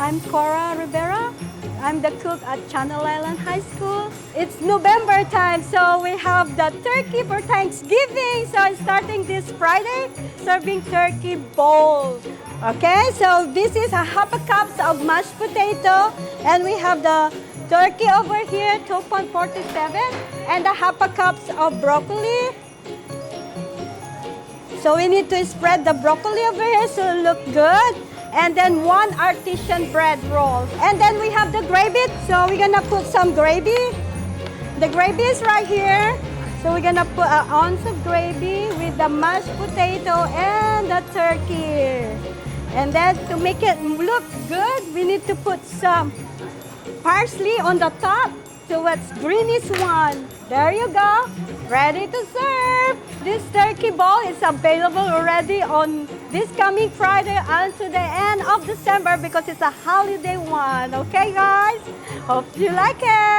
I'm Cora Rivera. I'm the cook at Channel Island High School. It's November time, so we have the turkey for Thanksgiving. So I'm starting this Friday, serving turkey bowl. Okay, so this is a half a cup of mashed potato, and we have the turkey over here, 2.47, and a half a cup of broccoli. So we need to spread the broccoli over here so it look good. And then 1 artisan bread roll. And then we have the gravy. So we're gonna put some gravy. The gravy is right here. So we're gonna put an ounce of gravy with the mashed potato and the turkey. And then to make it look good, we need to put some parsley on the top. So it's greenish one. There you go. Ready to serve. This turkey bowl is available already on this coming Friday until the end of December because it's a holiday one. Okay, guys? Hope you like it.